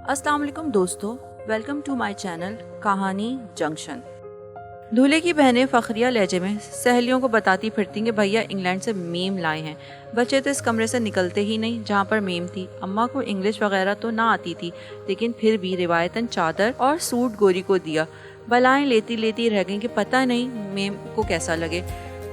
अस्सलाम वालेकुम दोस्तों, वेलकम टू माय चैनल कहानी जंक्शन। दूल्हे की बहनें फखरिया लहजे में सहेलियों को बताती फिरती कि भैया इंग्लैंड से मीम लाए हैं। बच्चे तो इस कमरे से निकलते ही नहीं जहाँ पर मीम थी। अम्मा को इंग्लिश वगैरह तो ना आती थी, लेकिन फिर भी रिवायतन चादर और सूट गोरी को दिया। बलाएं लेती लेती रह गईं कि पता नहीं मीम को कैसा लगे।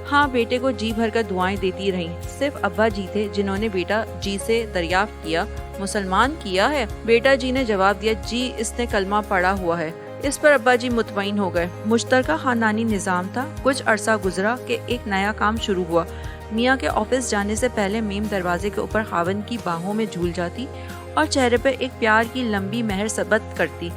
हाँ, बेटे को जी भर कर दुआएं देती रहीं। सिर्फ अब्बा जी थे जिन्होंने बेटा जी से दरियाफ्त किया, मुसलमान किया है? बेटा जी ने जवाब दिया, जी इसने कलमा पढ़ा हुआ है। इस पर अब्बा जी मुतमईन हो गए। मुश्तरका खानदानी निज़ाम था। कुछ अरसा गुजरा कि एक नया काम शुरू हुआ। मियाँ के ऑफिस जाने से पहले मीम दरवाजे के ऊपर खावन की बाहों में झूल जाती और चेहरे पर एक प्यार की लंबी मेहर सबत करती।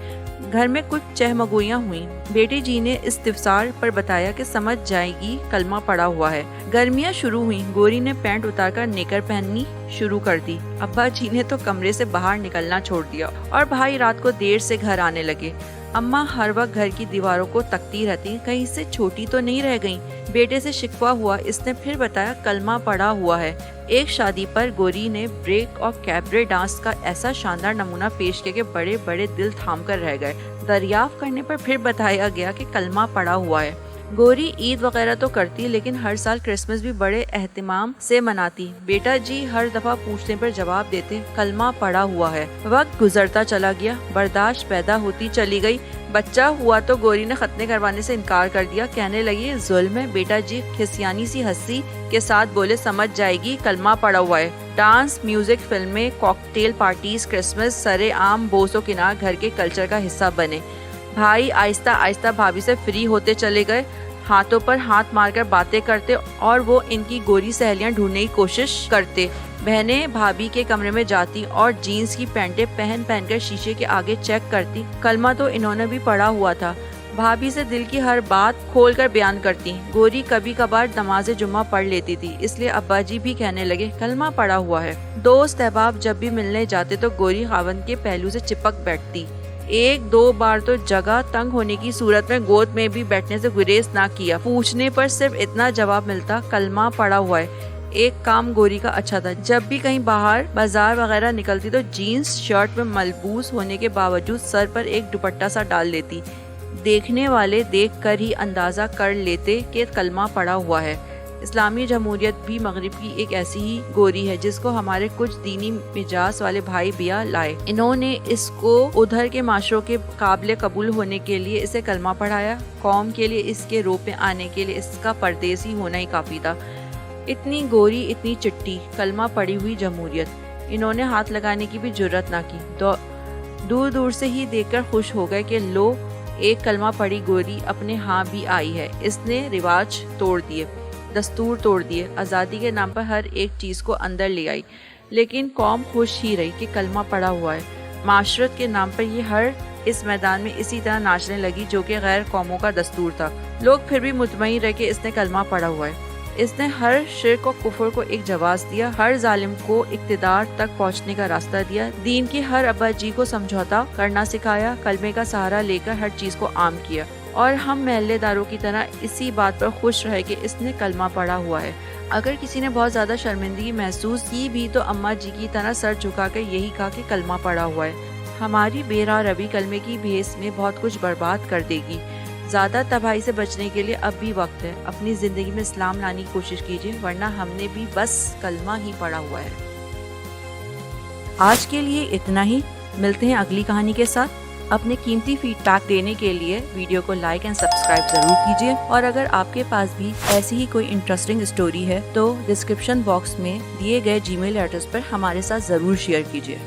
घर में कुछ चहमगोइयाँ हुई। बेटी जी ने इस्तिफसार पर बताया कि समझ जाएगी कलमा पड़ा हुआ है। गर्मियाँ शुरू हुई। गोरी ने पैंट उतारकर नेकर पहननी शुरू कर दी। अब्बा जी ने तो कमरे से बाहर निकलना छोड़ दिया और भाई रात को देर से घर आने लगे। अम्मा हर वक्त घर की दीवारों को तकती रहती, कहीं से छोटी तो नहीं रह गई। बेटे से शिकवा हुआ। इसने फिर बताया कलमा पड़ा हुआ है। एक शादी पर गोरी ने ब्रेक और कैबरे डांस का ऐसा शानदार नमूना पेश किया कि बड़े बड़े दिल थाम कर रह गए। दरियाफ्त करने पर फिर बताया गया कि कलमा पड़ा हुआ है। गोरी ईद वगैरह तो करती, लेकिन हर साल क्रिसमस भी बड़े एहतिमाम से मनाती। बेटा जी हर दफा पूछने पर जवाब देते, कलमा पड़ा हुआ है। वक्त गुजरता चला गया, बर्दाश्त पैदा होती चली गई। बच्चा हुआ तो गोरी ने खतने करवाने से इनकार कर दिया। कहने लगी जुल्म है। बेटा जी खिसियानी सी हंसी के साथ बोले, समझ जाएगी कलमा पड़ा हुआ है। डांस, म्यूजिक, फिल्में, कॉकटेल पार्टीज, क्रिसमस सरे आम बोसो किनार घर के कल्चर का हिस्सा बने। भाई आहिस्ता आहिस्ता भाभी से फ्री होते चले गए। हाथों पर हाथ मारकर बातें करते और वो इनकी गोरी सहेलियां ढूंढने की कोशिश करते। बहनें भाभी के कमरे में जाती और जीन्स की पैंटें पहन कर शीशे के आगे चेक करती। कलमा तो इन्होंने भी पढ़ा हुआ था। भाभी से दिल की हर बात खोल कर बयान करती। गोरी कभी कभार नमाज जुम्मा पढ़ लेती थी, इसलिए अब्बा जी भी कहने लगे कलमा पढ़ा हुआ है। दोस्त अहबाब जब भी मिलने जाते तो गोरी खावन के पहलू से चिपक बैठती। एक दो बार तो जगह तंग होने की सूरत में गोद में भी बैठने से गुरेज ना किया। पूछने पर सिर्फ इतना जवाब मिलता, कलमा पड़ा हुआ है। एक काम गोरी का अच्छा था, जब भी कहीं बाहर बाजार वगैरह निकलती तो जीन्स शर्ट में मलबूस होने के बावजूद सर पर एक दुपट्टा सा डाल लेती। देखने वाले देख कर ही अंदाजा कर लेते कि कलमा पड़ा हुआ है। इस्लामी जमहूरियत भी मगरिब की एक ऐसी ही गोरी है जिसको हमारे कुछ दीनी मिजाज वाले भाई बिया लाए। इन्होंने इसको उधर के माशरों के काबिल कबूल होने के लिए इसे कलमा पढ़ाया। कौम के लिए इसके रोप में आने के लिए इसका परदेसी होना ही काफी था। इतनी गोरी, इतनी चिट्टी, कलमा पड़ी हुई जमहूरियत। इन्होंने हाथ लगाने की भी जुर्रत ना की। दूर दूर से ही देखकर खुश हो गए कि लो, एक कलमा पड़ी गोरी अपने यहाँ भी आई है। इसने रिवाज तोड़ दिए, दस्तूर तोड़ दिए, आज़ादी के नाम पर हर एक चीज़ को अंदर ले आई। लेकिन कौम खुश ही रही कि कलमा पड़ा हुआ है। माशरत के नाम पर ये हर इस मैदान में इसी तरह नाचने लगी जो कि गैर कौमों का दस्तूर था। लोग फिर भी मुतमईन रहे कि इसने कलमा पड़ा हुआ है। इसने हर शिर्क और कुफर को एक जवाब दिया, हर जालिम को इक्तिदार तक पहुंचने का रास्ता दिया। दीन के हर अब्बा जी को समझौता करना सिखाया, कलमे का सहारा लेकर हर चीज़ को आम किया। और हम महल्लेदारों की तरह इसी बात पर खुश रहे कि इसने कलमा पढ़ा हुआ है। अगर किसी ने बहुत ज़्यादा शर्मिंदगी महसूस की भी तो अम्मा जी की तरह सर झुकाकर यही कहा कि कलमा पढ़ा हुआ है। हमारी बेरा रवि कलमे की भेस में बहुत कुछ बर्बाद कर देगी। ज़्यादा तबाही से बचने के लिए अब भी वक्त है। अपनी ज़िंदगी में इस्लाम लाने की कोशिश कीजिए, वरना हमने भी बस कलमा ही पढ़ा हुआ है। आज के लिए इतना ही। मिलते हैं अगली कहानी के साथ। अपने कीमती फीडबैक देने के लिए वीडियो को लाइक एंड सब्सक्राइब जरूर कीजिए। और अगर आपके पास भी ऐसी ही कोई इंटरेस्टिंग स्टोरी है तो डिस्क्रिप्शन बॉक्स में दिए गए जीमेल एड्रेस पर हमारे साथ जरूर शेयर कीजिए।